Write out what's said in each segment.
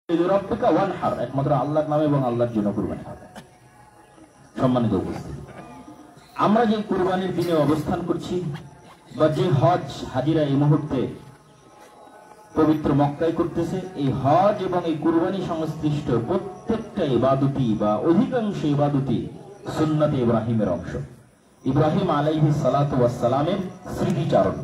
একমাত্র আল্লাহর নামে এবং আল্লাহর জন্য কুরবানি হবে। সম্মানিত উপস্থিতি, আমরা যে কুরবানির দিনে অবস্থান করছি বা যে হজ হাজিরা এই মুহূর্তে পবিত্র মক্কায় করতেছে, এই হজ এবং এই কুরবানি সংশ্লিষ্ট প্রত্যেকটা ইবাদতি বা অধিকাংশ ইবাদতি সুন্নতে ইব্রাহিমের অংশ। ইব্রাহিম আলাইহিস সালাতু ওয়াস সালামের স্মৃতিচারণ।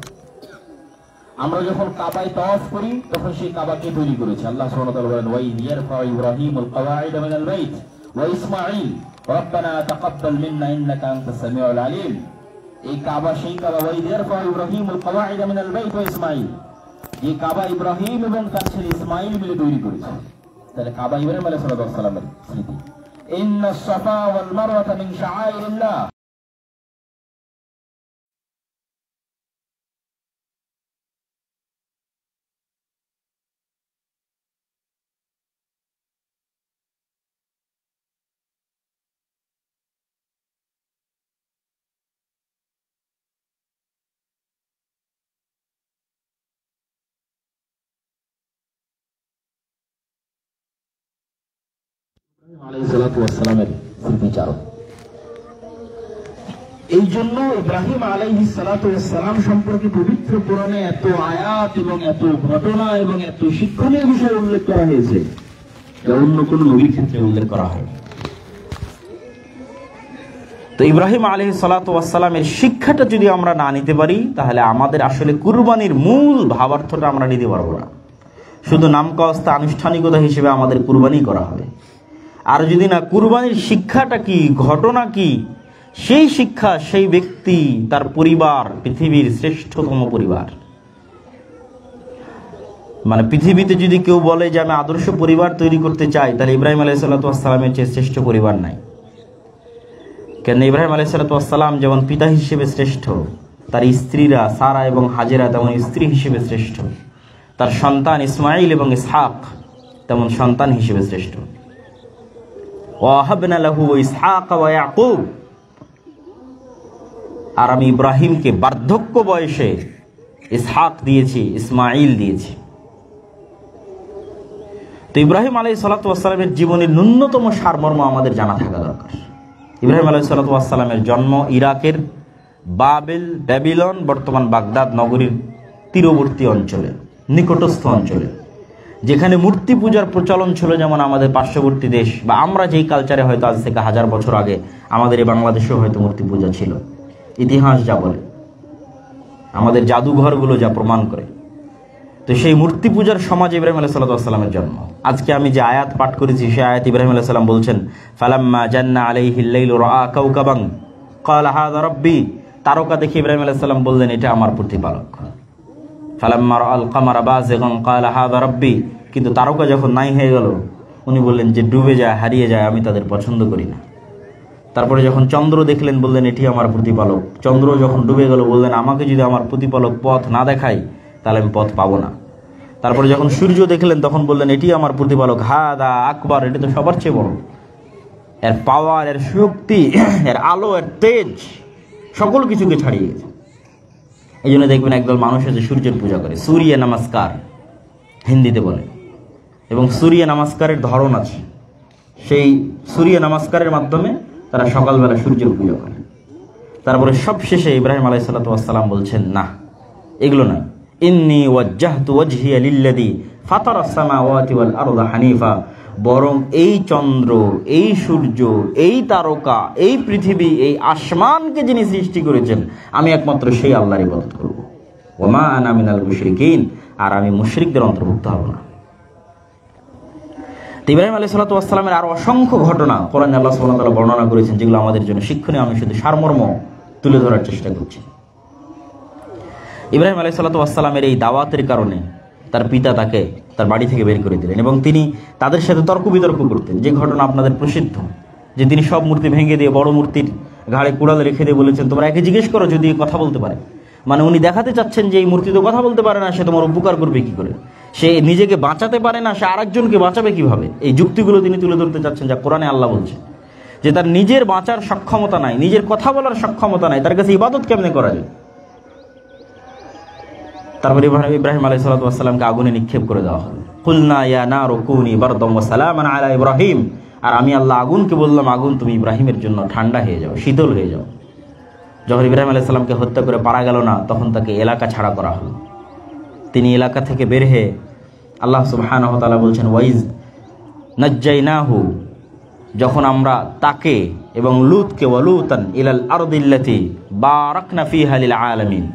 আমরা যখন কাবায় তাওয়াফ করি তখন সেই কাবাকে তৈরি করেছে আল্লাহ সুবহানাহু ওয়া তাআলা বলেন, ওয়া ইয়ারফা ইব্রাহিমুল কওয়াইদ মিনাল বাইত ওয়া ইসমাঈল রব্বানা তাকাব্বাল মিন্না ইন্নাকা আনতাস সামিউল আলিম। এই কাবা সেই কাবা, ওয়া ইয়ারফা ইব্রাহিমুল কওয়াইদ মিনাল বাইত ওয়া ইসমাঈল, যে কাবা ইব্রাহিম এবং তার ছেলে ইসমাঈল মিলে তৈরি করেছে। তাহলে কাবা ইব্রাহিম আলাইহিস সালামের স্মৃতি। ইন্নাস সাফা ওয়াল মারওয়াতা মিন শাআইরিল্লাহ। এই জন্য ইব্রাহিম আলাইহিস সালাতু ওয়াস সালাম সম্পর্কে পবিত্র কোরআনে এত আয়াত এবং এত ঘটনা এবং এত শিক্ষণীয় বিষয় উল্লেখ করা হয়েছে যা অন্য কোন নবীর ক্ষেত্রে উল্লেখ করা হয়। তো ইব্রাহিম আলাইহিস সালাতু ওয়াস সালামের শিক্ষাটা যদি আমরা না নিতে পারি, তাহলে আমাদের আসলে কুরবানির মূল ভাবার্থটা আমরা নিতে পারবো না। শুধু নামকাওয়াস্তে আনুষ্ঠানিকতা হিসেবে আমাদের কুরবানি করা হবে। আর যদি না কুরবানির শিক্ষাটা কি, ঘটনা কি, সেই শিক্ষা, সেই ব্যক্তি, তার পরিবার পৃথিবীর শ্রেষ্ঠতম পরিবার। মানে পৃথিবীতে যদি কেউ বলে যে আমি আদর্শ পরিবার তৈরি করতে চাই, তাহলে ইব্রাহিম আলাইহিস সালাতু ওয়াস সালামের চেয়ে শ্রেষ্ঠ পরিবার নাই। কেন ইব্রাহিম আলাইহিস সালাতু ওয়াস সালাম যেমন পিতা হিসেবে শ্রেষ্ঠ, তার স্ত্রীরা সারা এবং হাজেরা তেমন স্ত্রী হিসেবে শ্রেষ্ঠ, তার সন্তান ইসমাঈল এবং ইসহাক তেমন সন্তান হিসেবে শ্রেষ্ঠ। ওয়াহাবনা লাহু ইসহাক ওয়া ইয়াকুব, আর আমি ইব্রাহিমকে বার্ধক্য বয়সে ইসহাক দিয়েছি, ইসমাঈল দিয়েছি। তো ইব্রাহিম আলাইহিস সালাতু ওয়াস সালামের জীবনের ন্যূনতম সারমর্ম আমাদের জানা থাকা দরকার। ইব্রাহিম আলাইহিস সালাতু ওয়াস সালামের জন্ম ইরাকের ব্যাবিলন বর্তমান বাগদাদ নগরীর তীরবর্তী অঞ্চলে, নিকটস্থ অঞ্চলে, যেখানে মূর্তি পূজার প্রচলন ছিল যেমন আমাদের পার্শ্ববর্তী দেশ বা আমরা যেই কালচারে হয়তো আজ থেকে 1000 বছর আগে আমাদের এই বাংলাদেশেও হয়তো মূর্তি পূজা ছিল। ইতিহাস যা বলে, আমাদের জাদুঘরগুলো যা প্রমাণ করে। তো সেই মূর্তি পূজার সমাজে ইব্রাহিম আলাইহিস সালাতু ওয়াস সালামের জন্ম। আজকে আমি যে আয়াত পাঠ করেছি সেই আয়াত ইব্রাহিম আলাইহিস সালাম বলছেন, ফালাম্মা জান্না আলাইহিল লাইলু রাআ কাওকাবান ক্বালা হাযা রাব্বি। তারকা দেখে ইব্রাহিম আলাইহিস সালাম বললেন, এটা আমার প্রতিপালক। ফালাম্মা রাআল কামারা বাযিগান ক্বালা হাযা রাব্বি। কিন্তু তারকা যখন নাই হয়ে গেল, উনি বললেন যে ডুবে যায়, হারিয়ে যায়, আমি তাদের পছন্দ করি না। তারপরে যখন চন্দ্র দেখলেন বললেন এটি আমার প্রতিপালক। চন্দ্র যখন ডুবে গেল বললেন আমাকে যদি আমার প্রতিপালক পথ না দেখায় তাহলে আমি পথ পাবো না। তারপরে যখন সূর্য দেখলেন তখন বললেন এটি আমার প্রতিপালক, হাদা আকবার, এটি তো সবার চেয়ে বড়। এর পাওয়ার, এর শক্তি, এর আলো, এর তেজ সকল কিছুকে ছাড়িয়ে গেছে। এই জন্য দেখবেন একদল মানুষ আছে সূর্যের পূজা করে, সূর্য নমস্কার হিন্দিতে বলে, এবং সূর্য নমস্কারের ধরন আছে। সেই সূর্য নমস্কারের মাধ্যমে তারা সকালবেলা সূর্যের পূজা করে। তারপরে সব শেষে ইব্রাহিম আলাইহিস সালাতু ওয়াস সালাম বলছেন, না, এগুলো নয়। ইন্নী ওয়াজ্জাহতু ওয়াজহিয়া লিল্লাযী ফাতারাস সামাওয়াতি ওয়াল আরদা হানিফা। বরং এই চন্দ্র, এই সূর্য, এই তারকা, এই পৃথিবী, এই আসমানকে যিনি সৃষ্টি করেছেন, আমি একমাত্র সেই আল্লাহর ইবাদত করব। ওয়া মা আনা মিনাল মুশরিকিন, আর আমি মুশরিকদের অন্তর্ভুক্ত হব না। ইব্রাহিম আলাইহিস সালাতু ওয়াস সালামের আরো অসংখ্য ঘটনা কোরআনে আল্লাহ সুবহানাহু ওয়া তাআলা বর্ণনা করেছেন, যেগুলো আমাদের জন্য শিক্ষণীয়। আমি শুধু সারমর্ম তুলে ধরার চেষ্টা করছি। ইব্রাহিম আলাইহিস সালাতু ওয়াস সালামের এই দাওয়াতের কারণে তার পিতা তাকে তার বাড়ি থেকে বের করে দিলেন, এবং তিনি তাদের সাথে তর্ক বিতর্ক করতেন। যে ঘটনা আপনাদের প্রসিদ্ধ, যে তিনি সব মূর্তি ভেঙে দিয়ে বড় মূর্তির ঘাড়ে কুড়াল রেখে দিয়ে বলেছেন, তোমরা একে জিজ্ঞেস করো যদি কথা বলতে পারে। মানে উনি দেখাতে চাচ্ছেন যে এই মূর্তি তো কথা বলতে পারে না, সে তোমার উপকার করবে কি করে, সে নিজেকে বাঁচাতে পারে না, সে আরেকজনকে বাঁচাবে কিভাবে। এই যুক্তিগুলো তিনি তুলে ধরতে চাচ্ছেন, যা কোরআনে আল্লাহ বলছে যে তার নিজের বাঁচার সক্ষমতা নাই, নিজের কথা বলার সক্ষমতা নাই, তার কাছে ইবাদত কেমনে করা যায়। তারপরে ইব্রাহিম আলাইহিস সালাতু ওয়াস সালামকে আগুনে নিক্ষেপ করে দেওয়া হলো। কুলনা ইয়া নারু কুনি বারদাম ওয়া সালামান আলা ইব্রাহিম, আর আমি আল্লাহ আগুনকে বললাম, আগুন তুমি ইব্রাহিমের জন্য ঠান্ডা হয়ে যাও, শীতল হয়ে যাও। যখন ইব্রাহিম আলাইহিস সালামকে হত্যা করে পারা গেল না, তখন তাকে এলাকা ছাড়া করা হলো। তিনি এলাকা থেকে বের হয়ে, আল্লাহ সুবহানাহু ওয়া তাআলা বলছেন ওয়াইজ নাজ্জাইনাহু, যখন আমরা তাকে এবং লুতকে ওয়ালুতান ইলাল আরদিল্লাতি বারাকনা ফিহা লিল আলামিন,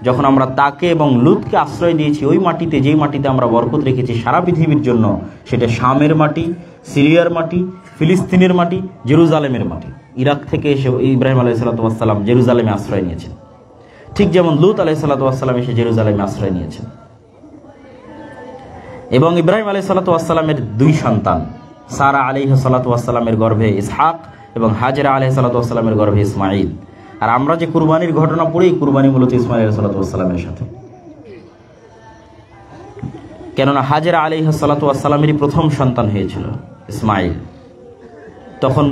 যখন আমরা তাকে এবং লুতকে আশ্রয় দিয়েছি ওই মাটিতে, যেই মাটিতে আমরা বরকত রেখেছি সারা পৃথিবীর জন্য, সেটা শামের মাটি, সিরিয়ার মাটি, ফিলিস্তিনের মাটি, জেরুজালেমের মাটি। ইরাক থেকে এসে ইব্রাহিম আলাইহিস সালাতু ওয়াস সালাম জেরুজালেমে আশ্রয় নিয়েছেন, ঠিক যেমন লুত আলাইহিস সালাতু ওয়াস সালাম এসে জেরুজালেমে আশ্রয় নিয়েছেন। এবং ইব্রাহিম আলাইহিস সালাতু ওয়াস সালামের দুই সন্তান, সারা আলাইহিস সালাতু ওয়াস সালামের গর্ভে ইসহাক এবং হাজেরা আলাইহিস সালাতু ওয়াস সালামের গর্ভে ইসমাঈল। আর আমরা যে কুরবানির ঘটনা পড়ি, কুরবানি মূলত ইসমাঈল আলাইহিস সালাতু ওয়াস সালামের সাথে, কেননা হাজেরা আলাইহিস সালাতু ওয়াস সালামেরই প্রথম সন্তান হয়েছিল ইসমাঈল। তখন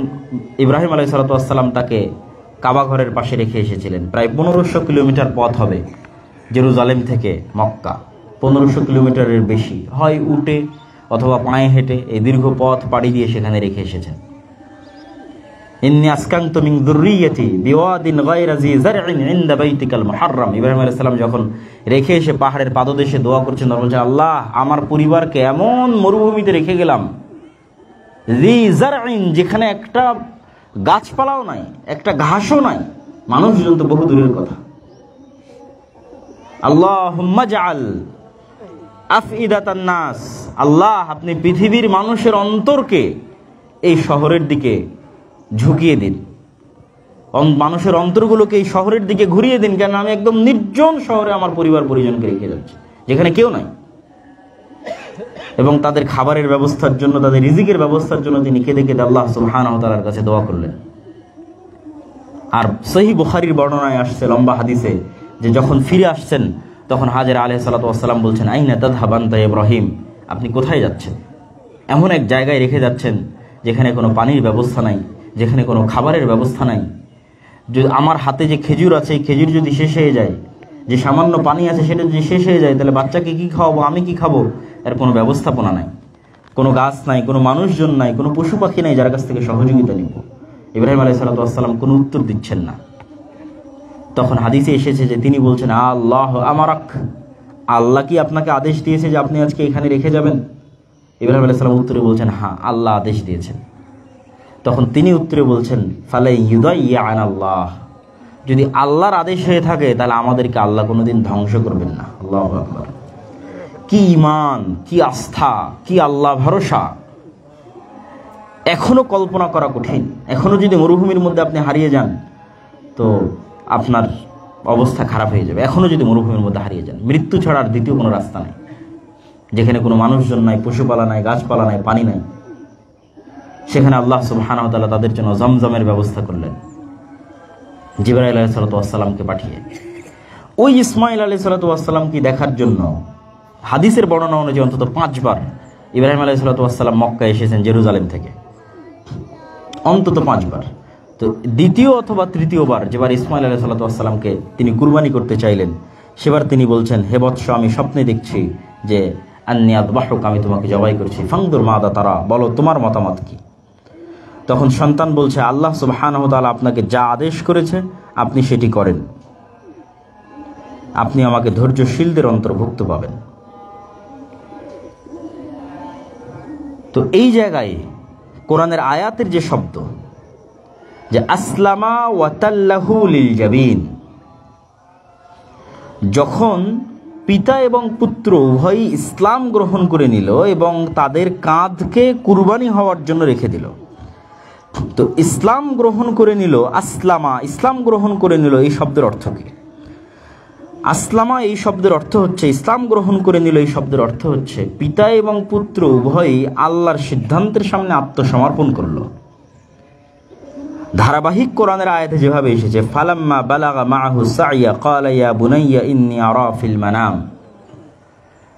ইব্রাহিম আলাইহিস সালাতু ওয়াস সালাম তাকে কাবা ঘরের পাশে রেখে এসেছিলেন। প্রায় 1500 কিলোমিটার পথ হবে জেরুজালেম থেকে মক্কা, 1500 কিলোমিটারের বেশি, হয় উটে অথবা পায়ে হেঁটে এই দীর্ঘ পথ পাড়ি দিয়ে সেখানে রেখে এসেছেন। ইন্নী আসকানতু মিন যুররিয়্যাতি বিওয়াদিন গায়রা যী যারইন ইনদা বাইতিকাল মুহাররম। ইব্রাহিম আলাইহিস সালাম যখন রেখে এসে পাহাড়ের পাদদেশে দোয়া করছেন, তখন বলছেন, আল্লাহ আমার পরিবারকে এমন মরুভূমিতে রেখে গেলাম, যী যারইন, যেখানে একটা গাছপালাও নাই, একটা ঘাসও নাই, মানুষজন তো বহু দূরের কথা। আল্লাহুম্মা জাআল আফইদাতান নাস, আল্লাহ আপনি পৃথিবীর মানুষের অন্তরকে এই শহরের দিকে ঝুঁকিয়ে দিন, মানুষের অন্তরগুলোকে এই শহরের দিকে ঘুরিয়ে দিন, কেন আমি একদম নির্জন শহরে আমার পরিবার পরিজনকে রেখে যাচ্ছি, যেখানে কেউ নাই। এবং তাদের খাবারের ব্যবস্থার জন্য, তাদের রিজিকের ব্যবস্থার জন্য তিনি কেঁদে কেঁদে আল্লাহ সুবহানাহু ওয়া তাআলার কাছে দোয়া করলেন। আর সহিহ বুখারীর বর্ণনায় আসছে লম্বা হাদিসে, যে যখন ফিরে আসছেন তখন হাজেরা আলাইহিস সালাতু ওয়াস সালাম বলছেন, আইনা তাযহাব আনতা ইব্রাহিম, আপনি কোথায় যাচ্ছেন? এমন এক জায়গায় রেখে যাচ্ছেন যেখানে কোনো পানির ব্যবস্থা নাই, যেখানে কোনো খাবারের ব্যবস্থা নাই। যদি আমার হাতে যে খেজুর আছে, এই খেজুর যদি শেষ হয়ে যায়, যে সামান্য পানি আছে সেটা যদি শেষ হয়ে যায়, তাহলে বাচ্চাকে কি খাওয়াবো, আমি কি খাবো? এর কোনো ব্যবস্থাপনা নাই, কোনো গাছ নাই, কোনো মানুষজন নাই, কোনো পশু পাখি নাই যার কাছ থেকে সহযোগিতা নিব। ইব্রাহিম আলাইহিস সালাতু ওয়াস সালাম কোনো উত্তর দিচ্ছেন না। তখন হাদিসে এসেছে যে তিনি বলছেন, আল্লাহ আমারাক, আল্লাহ কি আপনাকে আদেশ দিয়েছে যে আপনি আজকে এখানে রেখে যাবেন? ইব্রাহিম আলাইহিস সালাম উত্তরে বলছেন, হ্যাঁ আল্লাহ আদেশ দিয়েছেন। তখন তিনি উত্তরে বলছেন, ফালাই ইউদাইয়া আনাল্লাহ, যদি আল্লাহর আদেশ হয়ে থাকে তাহলে আমাদেরকে আল্লাহ কোনোদিন ধ্বংস করবেন না। আল্লাহু আকবার! কি ঈমান, কি আস্থা, কি আল্লাহ ভরসা! এখনো কল্পনা করা কঠিন। এখনো যদি মরুভূমির মধ্যে আপনি হারিয়ে যান তো আপনার অবস্থা খারাপ হয়ে যাবে। এখনো যদি মরুভূমির মধ্যে হারিয়ে যান, মৃত্যু ছাড়া আর দ্বিতীয় কোনো রাস্তা নেই, যেখানে কোনো মানুষজন নাই, পশুপালা নাই, গাছপালা নাই, পানি নাই, সেখানে আল্লাহ সুবহানাহু ওয়া তাআলা তাদের জন্য জমজমের ব্যবস্থা করলেন জিবরাইল আলাইহিস সালাতু ওয়াস সালামকে পাঠিয়ে। ওই ইসমাঈল আলাইহিস সালাতু ওয়াস সালামকে দেখার জন্য হাদিসের বর্ণনা অনুযায়ী অন্তত 5 বার ইব্রাহিম আলাইহিস সালাতু ওয়াস সালাম মক্কা এসেছেন জেরুজালেম থেকে, অন্তত 5 বার। তো দ্বিতীয় অথবা তৃতীয়বার যেবার ইসমাঈল আলাইহিস সালাতু ওয়াস সালামকে তিনি কুরবানি করতে চাইলেন, সেবার তিনি বলছেন, হে বৎস, আমি স্বপ্নে দেখছি যে আন্নী আযবাহুক, আমি তোমাকে জবাই করছি, ফানদুর মাযা তারা, বলো তোমার মতামত কি? তখন সন্তান বলছে, আল্লাহ সুবহানাহু ওয়া তাআলা আপনাকে যা আদেশ করেছে আপনি সেটি করেন, আপনি আমাকে ধৈর্যশীলদের অন্তর্ভুক্ত পাবেন। তো এই জায়গায় কোরআনের আয়াতের যে শব্দ, যে আসলামা ওয়া তাল্লাহু লিল জাবিন, যখন পিতা এবং পুত্র উভয়ই ইসলাম গ্রহণ করে নিল এবং তাদের কাঁধকে কুরবানি হওয়ার জন্য রেখে দিল, তো ইসলাম গ্রহণ করে নিল, আসলামা, ইসলাম গ্রহণ করে নিল, এই শব্দের অর্থ কি? আসলামা এই শব্দের অর্থ হচ্ছে, ইসলাম গ্রহণ করে নিল এই শব্দের অর্থ হচ্ছে পিতা এবং পুত্র উভয়ই আল্লাহর সিদ্ধান্তের সামনে আত্মসমর্পণ করল। ধারাবাহিক কোরআনের আয়াতে যেভাবে এসেছে, ফালাম্মা বালাগা মাআহু সাইয়া ক্বালা ইয়া বুনাইয়া ইন্নী আরা ফিল মানাম,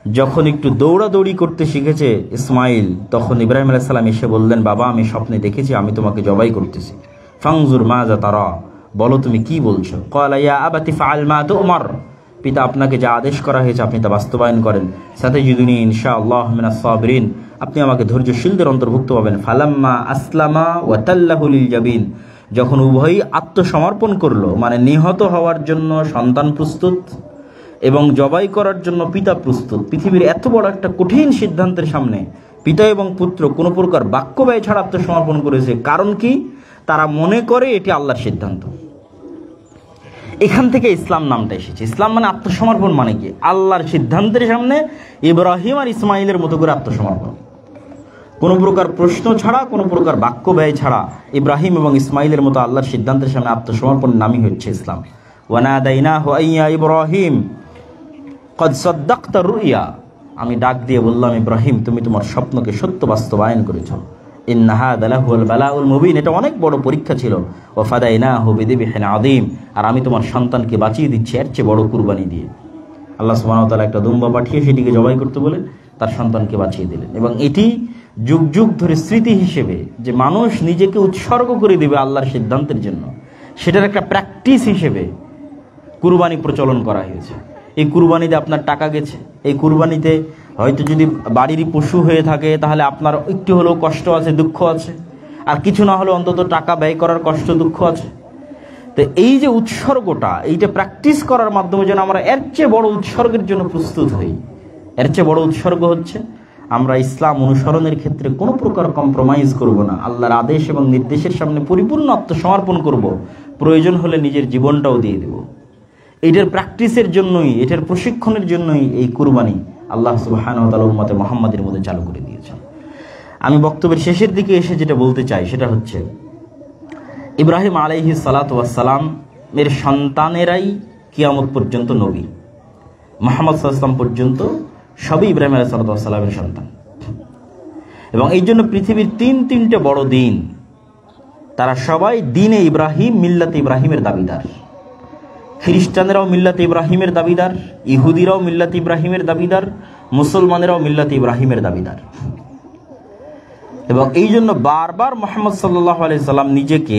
যখন একটু দৌড়াদৌড়ি করতে শিখেছে ইসমাইল, তখন ইব্রাহিম আলাইহিস সালাম এসে বললেন, বাবা আমি স্বপ্নে দেখেছি আমি তোমাকে জবাই করতেছি। ফানজুর মাযা তারা, বলো তুমি কি বলছো? ক্বালা ইয়া আবাতি ফাআল মা তু'মার, পিতা আপনাকে যা আদেশ করা হয়েছে আপনি তা বাস্তবায়ন করেন, সাথে জিদুনি ইনশাআল্লাহ মিনাস সাবিরিন, আপনি আমাকে ধৈর্যশীলদের অন্তর্ভুক্ত পাবেন। ফালাম্মা আসলামা ওয়া তাল্লাহু লিল জাবিন, যখন উভয়ই আত্মসমর্পণ করলো, মানে নিহত হওয়ার জন্য সন্তান প্রস্তুত এবং জবাই করার জন্য পিতা প্রস্তুত। পৃথিবীর এত বড় একটা কঠিন সিদ্ধান্তের সামনে পিতা এবং পুত্র কোনো প্রকার বাক্য ব্যয় ছাড়া আত্মসমর্পণ করেছে। কারণ কি? তারা মনে করে এটি আল্লাহর সিদ্ধান্ত। এখান থেকে ইসলাম নামটা এসেছে। ইসলাম মানে আত্মসমর্পণ, মানে কি? আল্লাহর সিদ্ধান্তের সামনে ইব্রাহিম আর ইসমাইলের মতো করে আত্মসমর্পণ, কোনো প্রকার প্রশ্ন ছাড়া, কোনো প্রকার বাক্য ব্যয় ছাড়া ইব্রাহিম এবং ইসমাইলের মতো আল্লাহর সিদ্ধান্তের সামনে আত্মসমর্পণের নামই হচ্ছে ইসলাম। ওয়ানাদাইনাহু আইয়া ইব্রাহিম কদ সাদ্দাকতা রুইয়া, আমি ডাক দিয়ে বললাম, ইব্রাহিম তুমি তোমার স্বপ্নকে সত্য বাস্তবায়ন করেছ। ইন্না হাযা লাহুল বালাউল মুবিন, এটা অনেক বড় পরীক্ষা ছিল। ওয়া ফাদাইনাহু বিযিবহিন আযীম, আর আমি তোমার সন্তানকে বাঁচিয়ে দিচ্ছি এর চেয়ে বড় কুরবানি দিয়ে। আল্লাহ সুবহানাহু ওয়া তাআলা একটা দুম্বা পাঠিয়ে সেটিকে জবাই করতে বলে তার সন্তানকে বাঁচিয়ে দিলেন। এবং এটি যুগ যুগ ধরে স্মৃতি হিসেবে যে মানুষ নিজেকে উৎসর্গ করে দেবে আল্লাহর সিদ্ধান্তের জন্য, সেটার একটা প্র্যাকটিস হিসেবে কুরবানি প্রচলন করা হয়েছে। এই কুরবানিতে আপনার টাকা গেছে, এই কুরবানিতে হয়তো যদি বাড়িরই পশু হয়ে থাকে তাহলে আপনার একটু হলেও কষ্ট আছে, দুঃখ আছে, আর কিছু না হলেও অন্তত টাকা ব্যয় করার কষ্ট দুঃখ আছে। তো এই যে উৎসর্গটা, এইটা প্র্যাকটিস করার মাধ্যমে যেন আমরা এর চেয়ে বড় উৎসর্গের জন্য প্রস্তুত হই। এর চেয়ে বড় উৎসর্গ হচ্ছে আমরা ইসলাম অনুসরণের ক্ষেত্রে কোনো প্রকার কম্প্রোমাইজ করব না, আল্লাহর আদেশ এবং নির্দেশের সামনে পরিপূর্ণ আত্মসমর্পণ করব, প্রয়োজন হলে নিজের জীবনটাও দিয়ে দেব। এটার প্র্যাকটিসের জন্যই, এটার প্রশিক্ষণের জন্যই এই কুরবানি আল্লাহ সুবহানাহু ওয়া তাআলা উম্মতে মুহাম্মাদের মধ্যে চালু করে দিয়েছেন। আমি বক্তব্যের শেষের দিকে এসে যেটা বলতে চাই সেটা হচ্ছে, ইব্রাহিম আলাইহিস সালাতু ওয়াস সালাম এর সন্তানেরাই কিয়ামত পর্যন্ত নবী, মুহাম্মদ সাল্লাল্লাহু আলাইহি ওয়াসাল্লাম পর্যন্ত সবই ইব্রাহিম আলাইহিস সালাতু ওয়াস সালামের সন্তান। এবং এই জন্য পৃথিবীর তিনটে বড় দিন, তারা সবাই দ্বীনে ইব্রাহিম, মিল্লাতে ইব্রাহিমের দাবিদার। খ্রিস্টানেরাও মিল্লাতে ইব্রাহিমের দাবিদার, ইহুদিরাও মিল্লাতে ইব্রাহিমের দাবিদার, মুসলমানেরাও মিল্লাতে ইব্রাহিমের দাবিদার। এবং এই জন্য বারবার মুহাম্মদ সাল্লাল্লাহু আলাইহি সাল্লাম নিজেকে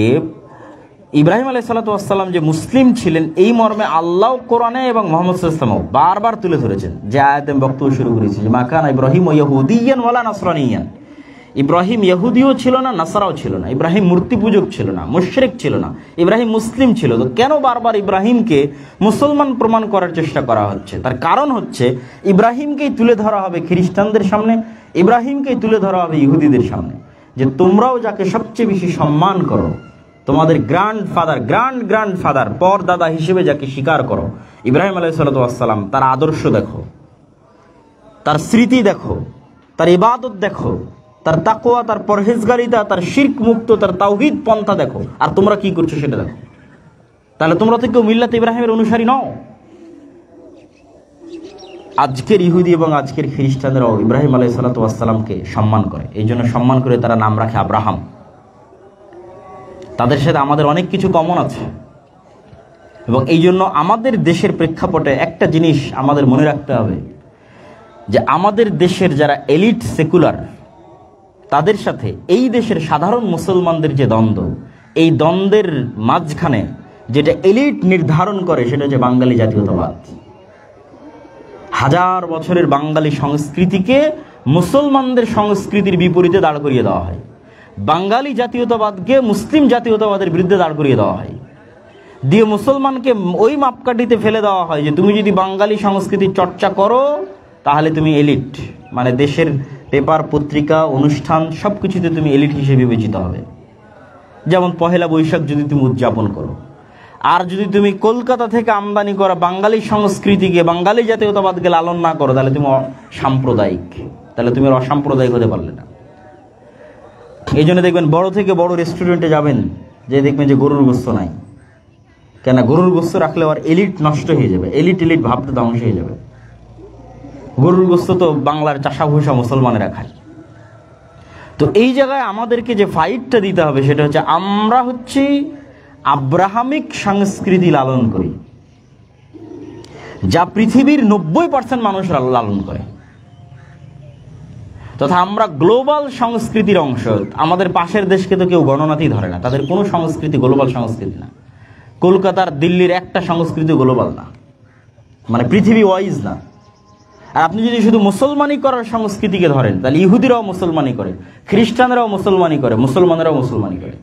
ইব্রাহিম আলাইহিস সালাতু ওয়াস সালাম যে মুসলিম ছিলেন এই মর্মে আল্লাহ কোরআনে এবং মুহাম্মদ সাল্লাল্লাহু আলাইহি ওয়াসাল্লাম বারবার তুলে ধরেছেন। যে আয়াতে আমি বক্তব্য শুরু করেছি, যে মা কানা ইব্রাহিম ইয়াহুদিয়ান ওয়ালা নাসরানিয়ান, ইব্রাহিম ইহুদিও ছিল না, নাসারাও ছিল না, ইব্রাহিম মূর্তি পূজক ছিল না, মুশরিক ছিল না, ইব্রাহিম মুসলিম ছিল। তো কেন বারবার ইব্রাহিমকে মুসলমান প্রমাণ করার চেষ্টা করা হচ্ছে? তার কারণ হচ্ছে ইব্রাহিমকেই তুলে ধরা হবে খ্রিস্টানদের সামনে, ইব্রাহিমকেই তুলে ধরা হবে ইহুদিদের সামনে, যে তোমরাও যাকে সবচেয়ে বেশি সম্মান করো, তোমাদের গ্র্যান্ডফাদার পর দাদা হিসেবে যাকে স্বীকার করো, ইব্রাহিম আলাইহিস সালাতু ওয়াস সালাম, তার আদর্শ দেখো, তার স্মৃতি দেখো, তার ইবাদত দেখো, তার তাকওয়া, তার পরহেজগারিতা, তার শিরক মুক্ত, তার তাওহীদ পন্থা দেখো, আর তোমরা কি করছো সেটা দেখো। তাহলে তোমরা তো কেউ মিল্লাত ইব্রাহিমের অনুসারী নও। আজকের ইহুদি এবং আজকের খ্রিস্টানরাও ইব্রাহিম আলাইহিস সালাতু ওয়াস সালামকে সম্মান করে, এই জন্য সম্মান করে তারা নাম রাখে আব্রাহাম। তাদের সাথে আমাদের অনেক কিছু কমন আছে। এবং এই জন্য আমাদের দেশের প্রেক্ষাপটে একটা জিনিস আমাদের মনে রাখতে হবে, যে আমাদের দেশের যারা এলিট সেকুলার, তাদের সাথে এই দেশের সাধারণ মুসলমানদের যে দ্বন্দ্ব, এই দ্বন্দ্বের মাঝখানে যেটা এলিট নির্ধারণ করে সেটা হচ্ছে বাঙালি জাতীয়তাবাদ। হাজার বছরের বাঙালি সংস্কৃতিকে মুসলমানদের সংস্কৃতির বিপরীতে দাঁড় করিয়ে দেওয়া হয়, বাঙালি জাতীয়তাবাদকে মুসলিম জাতীয়তাবাদের বিরুদ্ধে দাঁড় করিয়ে দেওয়া হয়, দিয়ে মুসলমানকে ওই মাপকাঠিতে ফেলে দেওয়া হয় যে তুমি যদি বাঙালি সংস্কৃতির চর্চা করো তাহলে তুমি এলিট, মানে দেশের পেপার, পত্রিকা, অনুষ্ঠান সব কিছুতে তুমি এলিট হিসেবে বিবেচিত হবে। যেমন পহেলা বৈশাখ যদি তুমি উদযাপন করো, আর যদি তুমি কলকাতা থেকে আমদানি করা বাঙালি সংস্কৃতিকে, বাঙালি জাতীয়তাবাদকে লালন না করো, তাহলে তুমি সাম্প্রদায়িক, তাহলে তুমি অসাম্প্রদায়িক হতে পারলে না। এই জন্য দেখবেন বড় থেকে বড় রেস্টুরেন্টে যাবেন, যে দেখবেন যে গরুর গোস্ত নাই। কেন? গরুর গোস্ত রাখলে আর এলিট নষ্ট হয়ে যাবে, এলিট ভাবতে ধ্বংস হয়ে যাবে। গরুর গোস্ত তো বাংলার চাষাভূষা মুসলমানেরা খায়। তো এই জায়গায় আমাদেরকে যে ফাইটটা দিতে হবে সেটা হচ্ছে, আমরা হচ্ছে আব্রাহামিক সংস্কৃতি লালন করি, যা পৃথিবীর 90% মানুষ লালন করে, তথা আমরা গ্লোবাল সংস্কৃতির অংশ। আমাদের পাশের দেশকে তো কেউ গণনাতেই ধরে না, তাদের কোনো সংস্কৃতি গ্লোবাল সংস্কৃতি না। কলকাতার, দিল্লির একটা সংস্কৃতি গ্লোবাল না। মানে পৃথিবী ওয়াইজ না। আর আপনি যদি শুধু মুসলমানি করার সংস্কৃতিকে ধরেন, তাহলে ইহুদিরাও মুসলমানি করে, খ্রিস্টানরাও মুসলমানি করে, মুসলমানেরাও মুসলমানি করে।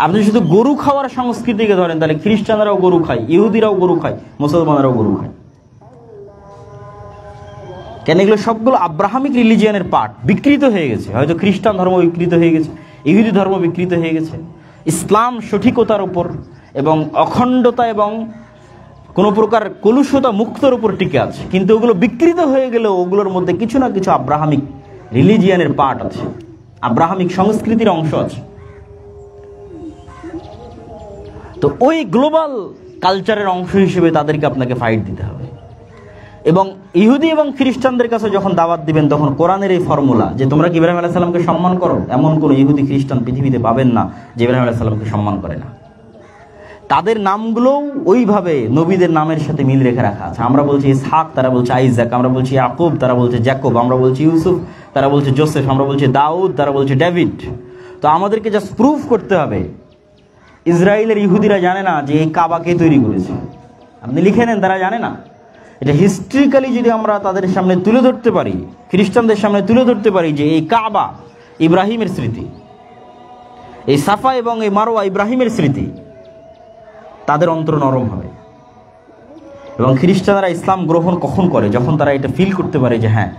আপনি শুধু গরু খাওয়ার সংস্কৃতিকে ধরেন, তাহলে খ্রিস্টানরাও গরু খায়, ইহুদিরাও গরু খায়, মুসলমানেরাও গরু খায়। কেন? এগুলো সবগুলো আব্রাহামিক রিলিজিয়ানের পার্ট। বিকৃত হয়ে গেছে, হয়তো খ্রিস্টান ধর্ম বিকৃত হয়ে গেছে, ইহুদি ধর্ম বিকৃত হয়ে গেছে, ইসলাম সঠিকতার উপর এবং অখণ্ডতা এবং কোনো প্রকার কলুষতা মুক্তর উপর টিকে আছে, কিন্তু ওগুলো বিকৃত হয়ে গেলেও ওগুলোর মধ্যে কিছু না কিছু আব্রাহামিক রিলিজিয়ানের পার্ট আছে, আব্রাহামিক সংস্কৃতির অংশ আছে। তো ওই গ্লোবাল কালচারের অংশ হিসেবে তাদেরকে আপনাকে ফাইট দিতে হবে। এবং ইহুদি এবং খ্রিস্টানদের কাছে যখন দাওয়াত দিবেন, তখন কোরআনের এই ফর্মুলা যে তোমরা কি ইব্রাহিম আলাইহিস সালামকে সম্মান করো, এমন কোনো ইহুদি খ্রিস্টান পৃথিবীতে পাবেন না যে ইব্রাহিম আলাইহিস সালামকে সম্মান করে না। তাদের নামগুলোও ওইভাবে নবীদের নামের সাথে মিল রেখে রাখা আছে। আমরা বলছি ইসহাক, তারা বলছে আইজাক, আমরা বলছি ইয়াকুব, তারা বলছে জ্যাকব, আমরা বলছি ইউসুফ, তারা বলছে জোসেফ, আমরা বলছি দাউদ, তারা বলছে ডেভিড। তো আমাদেরকে জাস্ট প্রুফ করতে হবে ইসরায়েলের ইহুদিরা জানে না যে এই কাবা কে তৈরি করেছে। আপনি লিখে নেন, তারা জানে না। এটা হিস্ট্রিক্যালি যদি আমরা তাদের সামনে তুলে ধরতে পারি, খ্রিস্টানদের সামনে তুলে ধরতে পারি যে এই কাবা ইব্রাহিমের স্মৃতি, এই সাফা এবং এই মারওয়া ইব্রাহিমের স্মৃতি, তাদের অন্তর নরম হবে। এবং খ্রিস্টানরা ইসলাম গ্রহণ কখন করে? যখন তারা এটা ফিল করতে পারে যে হ্যাঁ,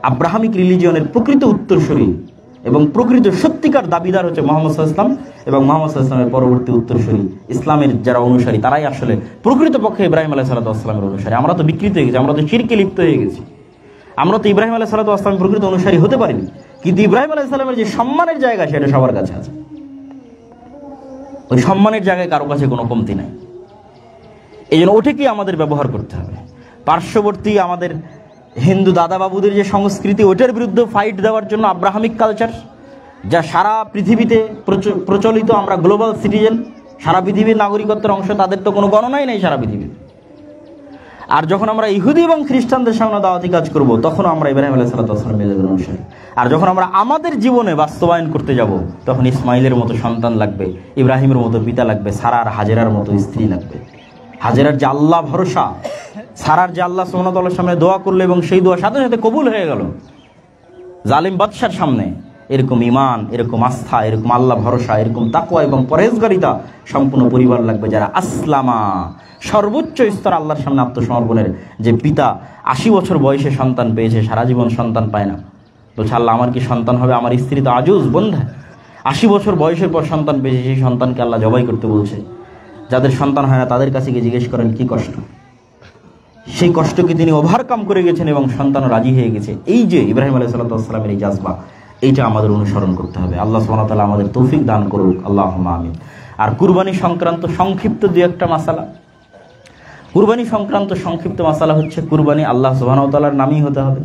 আব্রাহামিক রিলিজিয়নের প্রকৃত উত্তরসূরি এবং প্রকৃত সত্যিকার দাবিদার হচ্ছে মুহাম্মদ সাল্লাল্লাহু আলাইহি ওয়াসাল্লাম এবং মুহাম্মদ সাল্লাল্লাহু আলাইহি ওয়াসাল্লামের পরবর্তী উত্তরসূরি ইসলামের যারা অনুসারী, তারাই আসলে প্রকৃতপক্ষে ইব্রাহিম আলাইহিস সালামের অনুসারী। আমরা তো বিকৃত হয়ে গেছি, আমরা তো শিরকে লিপ্ত হয়ে গেছি, আমরা তো ইব্রাহিম আলাইহিস সালামের প্রকৃত অনুসারী হতে পারিনি। কিন্তু ইব্রাহিম আলাইহিস সালামের যে সম্মানের জায়গা, সেটা সবার কাছে আছে। ওই সম্মানের জায়গায় কারো কাছে কোনো কমতি নাই। এই জন্য ওটাকেই আমাদের ব্যবহার করতে হবে। পার্শ্ববর্তী আমাদের হিন্দু দাদা বাবুদের যে সংস্কৃতি, ওটার বিরুদ্ধে ফাইট দেওয়ার জন্য আব্রাহামিক কালচার, যা সারা পৃথিবীতে প্রচলিত, আমরা গ্লোবাল সিটিজেন, সারা পৃথিবীর নাগরিকত্বের অংশ, তাদের তো কোনো গণনাই নেই সারা পৃথিবীতে। আর যখন আমরা ইহুদি এবং খ্রিস্টানদের সামনে দাওয়াতি কাজ করব, তখন আমরা ইব্রাহিম আলাইহিস সালামের অনুসারী। আর যখন আমরা আমাদের জীবনে বাস্তবায়ন করতে যাব, তখন ইসমাইলের মতো সন্তান লাগবে, ইব্রাহিমের মতো পিতা লাগবে, সারার হাজেরার মতো স্ত্রী লাগবে। হাজেরার যে আল্লাহ ভরসা, সারার যে আল্লাহ সুবহানাহু ওয়া তাআলার সামনে দোয়া করলো এবং সেই দোয়া সাথে সাথে কবুল হয়ে গেল, জালিম বাদশার সামনে এরকম ঈমান, এরকম আস্থা, এরকম আল্লাহ ভরসা, এরকম তাকওয়া এবং পরহেজগারিতা সম্পূর্ণ পরিবার লাগবে, যারা আসলামা, সর্বোচ্চ স্তর আল্লাহর সামনে আত্মসমর্পণের। যে পিতা 80 বছর বয়সে সন্তান পেয়েছে, সারা জীবন সন্তান পায় না, বলছে আল্লাহ আমার কি সন্তান হবে? আমার স্ত্রী তো আজুজ বন্ধা, 80 বছর বয়সের পর সন্তান পেয়েছে, সেই সন্তানকে আল্লাহ জবাই করতে বলছে। যাদের সন্তান হয় না তাদের কাছে গিয়ে জিজ্ঞেস করেন কি কষ্ট, সেই কষ্টকে তিনি ওভারকাম করে গেছেন এবং সন্তান রাজি হয়ে গেছে। এই যে ইব্রাহিম আলাইহিস সালামের এই জাজবা, এইটা আমাদের অনুসরণ করতে হবে। আল্লাহ সুবহানাহু ওয়া তাআলা আমাদের তৌফিক দান করুক, আল্লাহুম্মা আমিন। আর কুরবানি সংক্রান্ত সংক্ষিপ্ত দুই একটা মাসালা, কুরবানি সংক্রান্ত সংক্ষিপ্ত মাসালা হচ্ছে, কুরবানি আল্লাহ সুবহানাহু ওয়া তাআলার নামই হতে হবে।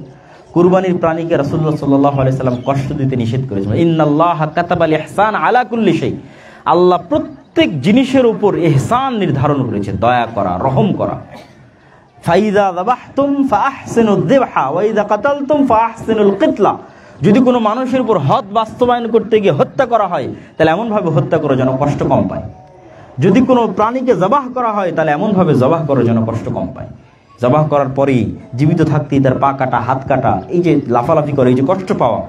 কুরবানির প্রাণীকে রাসূলুল্লাহ সাল্লাল্লাহু আলাইহি সাল্লাম কষ্ট দিতে নিষেধ করেছেন। ইন্নাল্লাহা কাতাবাল ইহসান আলা কুল্লি শাই, আল্লাহ প্রত্যেক জিনিসের উপর ইহসান নির্ধারণ করেছে, দয়া করা, রহম করা। ফাইযা যাবাহতুম ফাআহসিনুদ যিবহা ওয়া ইযা কাতালতুম ফাআহসিনুল কিতলা, যদি কোনো মানুষের উপর হদ বাস্তবায়ন করতে গিয়ে হত্যা করা হয়, তাহলে এমনভাবে হত্যা করো যেন কষ্ট কম পায়। যদি কোনো প্রাণীকে জবাহ করা হয়, তাহলে এমনভাবে জবাহ করো যেন কষ্ট কম পায়। জবাহ করার পরেই জীবিত থাকতেই তার পা কাটা, হাত কাটা, এই যে লাফালাফি করে, এই যে কষ্ট পাওয়া,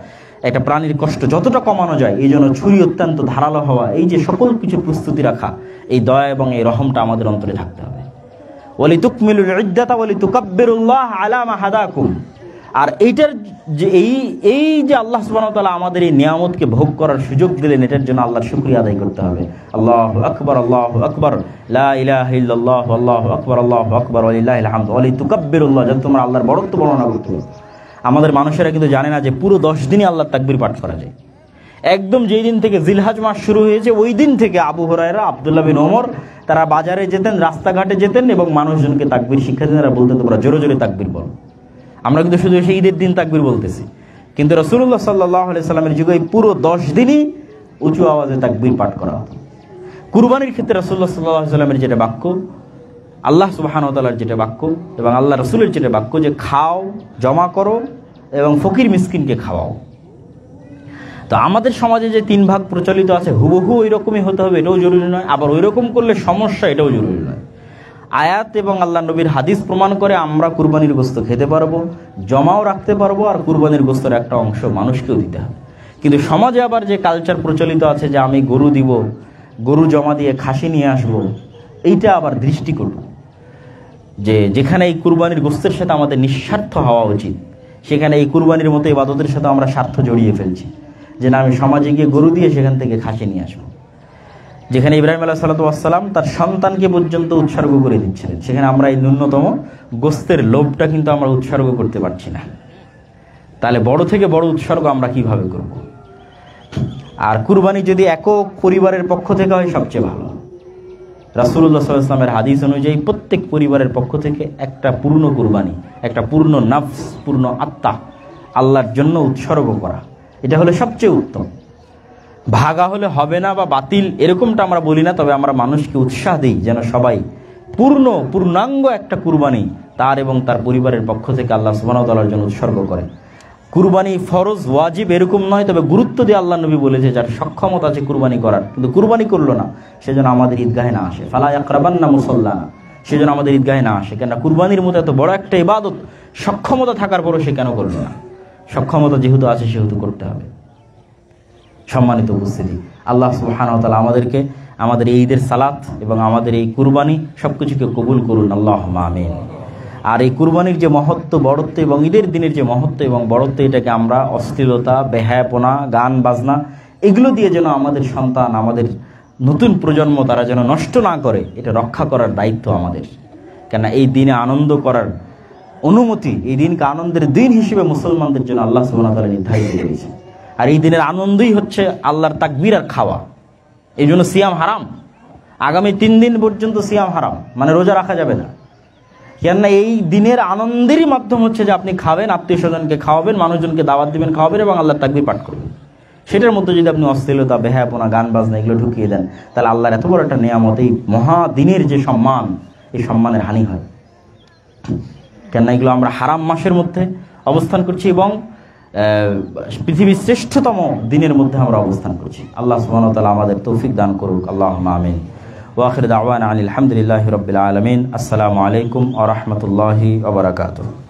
একটা প্রাণীর কষ্ট যতটা কমানো যায়, এই জন্য ছুরি অত্যন্ত ধারালো হওয়া, এই যে সকল কিছু প্রস্তুতি রাখা, এই দয়া এবং এই রহমটা আমাদের অন্তরে থাকতে হবে। ওয়ালিতুকমিলুল ইদ্দাতা ওয়ালিতুকাব্বিরুল্লাহ আলা মা হাদাকুম। আর এইটার যে এই যে আল্লাহ সুবহানাহু ওয়া তাআলা আমাদের এই নিয়ামতকে ভোগ করার সুযোগ দিলেন, এটার জন্য আল্লাহর শুকরিয়া আদায় করতে হবে। আল্লাহু আকবার, আল্লাহু আকবার, লা ইলাহা ইল্লাল্লাহ, আল্লাহু আকবার, আল্লাহু আকবার, ওয়ালিল্লাহিল হামদ, ওয়ালিতুকাব্বিরুল্লাহ, যখন তোমরা আল্লাহর বড়ত্ব বর্ণনা করতে হবে। আমাদের মানুষেরা কিন্তু জানে না যে পুরো 10 দিনই আল্লাহর তাকবীর পাঠ করা যায়। একদম যেই দিন থেকে জিলহজ মাস শুরু হয়েছে, ওই দিন থেকে আবু হুরায়রা, আব্দুল্লাহ বিন ওমর, তারা বাজারে যেতেন, রাস্তাঘাটে যেতেন এবং মানুষজনকে তাকবীর শিক্ষা দিতেন। তারা বলতেন তোমরা জোরে জোরে তাকবীর বলো। আমরা কিন্তু শুধু সেই ঈদের দিন তাকবীর বলতেছি, কিন্তু রাসূলুল্লাহ সাল্লাল্লাহু আলাইহি সাল্লামের যুগে পুরো 10 দিনই উঁচু আওয়াজে তাকবীর পাঠ করা হতো। কুরবানির ক্ষেত্রে রাসূলুল্লাহ সাল্লাল্লাহু আলাইহি সাল্লামের যেটা বাক্য, আল্লাহ সুবহানাহু ওয়া তাআলার যেটা বাক্য এবং আল্লাহ রাসূলের যেটা বাক্য, যে খাও, জমা করো এবং ফকির মিসকিনকে খাওয়াও। তো আমাদের সমাজে যে 3 ভাগ প্রচলিত আছে, হুবহু ওই রকমই হতে হবে এটাও জরুরি নয়, আবার ওই রকম করলে সমস্যা, এটাও জরুরি নয়। আয়াত এবং আল্লাহ নবীর হাদিস প্রমাণ করে আমরা কুরবানির গোশত খেতে পারবো, জমাও রাখতে পারবো, আর কুরবানির গোশতের একটা অংশ মানুষকেও দিতে হবে। কিন্তু সমাজে আবার যে কালচার প্রচলিত আছে যে আমি গরু দিব, গরু জমা দিয়ে খাসি নিয়ে আসবো, এইটা আবার দৃষ্টিকটু। যেখানে এই কুরবানির গোশতের সাথে আমাদের নিঃস্বার্থ হওয়া উচিত, সেখানে এই কুরবানির মতো ইবাদতের সাথে আমরা স্বার্থ জড়িয়ে ফেলছি, যে না আমি সমাজে গিয়ে গরু দিয়ে সেখান থেকে খাসি নিয়ে আসবো। যেখানে ইব্রাহিম আলাইহিসসালাম তার সন্তানকে পর্যন্ত উৎসর্গ করে দিচ্ছিলেন, সেখানে আমরা এই ন্যূনতম গোশতের লোভটা কিন্তু আমরা উৎসর্গ করতে পারছি না। তাহলে বড় থেকে বড় উৎসর্গ আমরা কিভাবে করব? আর কুরবানি যদি একক পরিবারের পক্ষ থেকে হয় সবচেয়ে ভালো। রাসূলুল্লাহ সাল্লাল্লাহু আলাইহি ওয়াসাল্লামের হাদিস অনুযায়ী প্রত্যেক পরিবারের পক্ষ থেকে একটা পূর্ণ কুরবানি, একটা পূর্ণ নফস, পূর্ণ আত্মা আল্লাহর জন্য উৎসর্গ করা, এটা হলে সবচেয়ে উত্তম। ভাগা হলে হবে না বা বাতিল এরকমটা আমরা বলি না, তবে আমরা মানুষকে উৎসাহ দিই যেন সবাই পূর্ণাঙ্গ একটা কুরবানি তার এবং তার পরিবারের পক্ষ থেকে আল্লাহ সুবহানাহু ওয়া তাআলার জন্য উৎসর্গ করে। কুরবানি ফরজ ওয়াজিব এরকম নয়, তবে গুরুত্ব দিয়ে আল্লাহ নবী বলেছে যার সক্ষমতা আছে কুরবানি করার, কিন্তু কুরবানি করলো না, সেজন্য আমাদের ঈদগাহে না আসে। ফালা ইয়াকরাবান্না মুসাল্লানা, সেজন্য আমাদের ঈদগাহে না আসে। কেন? কুরবানির মতো এত বড় একটা ইবাদত সক্ষমতা থাকার পরও সে কেন করলো না? সক্ষমতা যেহেতু আছে সেহেতু করতে হবে। সম্মানিত উপস্থিতি, আল্লাহ সুবহানাহু ওয়া তাআলা আমাদেরকে আমাদের এই ঈদের সালাত এবং আমাদের এই কুরবানি সবকিছুকে কবুল করুন, আল্লাহুম্মা আমিন। আর এই কুরবানির যে মহত্ব, বড়ত্ব এবং ঈদের দিনের যে মহত্ব এবং বড়ত্ব, এটাকে আমরা অশ্লীলতা, বেহায়াপনা, গান বাজনা এগুলো দিয়ে যেন আমাদের সন্তান, আমাদের নতুন প্রজন্ম তারা যেন নষ্ট না করে, এটা রক্ষা করার দায়িত্ব আমাদের। কেন? এই দিনে আনন্দ করার অনুমতি, এই দিনকে আনন্দের দিন হিসেবে মুসলমানদের জন্য আল্লাহ সুবহানাহু ওয়া তাআলা নির্ধারিত করেছেন। আর এই দিনের আনন্দই হচ্ছে আল্লাহর তাকবীর আর খাওয়া। এই জন্য সিয়াম হারাম, আগামী 3 দিন পর্যন্ত সিয়াম হারাম, মানে রোজা রাখা যাবে না। কেননা এই দিনের আনন্দেরই মাধ্যম হচ্ছে যে আপনি খাবেন, আত্মীয় স্বজনকে খাওয়াবেন, মানুষজনকে দাওয়াত দিবেন, খাওয়াবেন এবং আল্লাহর তাকবীর পাঠ করবেন। সেটার মধ্যে যদি আপনি অশ্লীলতা, বেহায়াপনা, গান বাজনা এগুলো ঢুকিয়ে দেন, তাহলে আল্লাহর এত বড় একটা নিয়ামত, এই মহাদিনের যে সম্মান, এই সম্মানের হানি হয়। কেননা এগুলো আমরা হারাম মাসের মধ্যে অবস্থান করছি এবং পৃথিবীর শ্রেষ্ঠতম দিনের মধ্যে আমরা অবস্থান করছি। আল্লাহ সুবহানাহু ওয়া তাআলা আমাদের তৌফিক দান করুক, আল্লাহুম্মা আমিন। ওয়া আখিরু দাওয়ানা আনিল হামদুলিল্লাহি রাব্বিল আলামিন। আসসালামু আলাইকুম ওয়া রাহমাতুল্লাহি ওয়া বারাকাতুহু।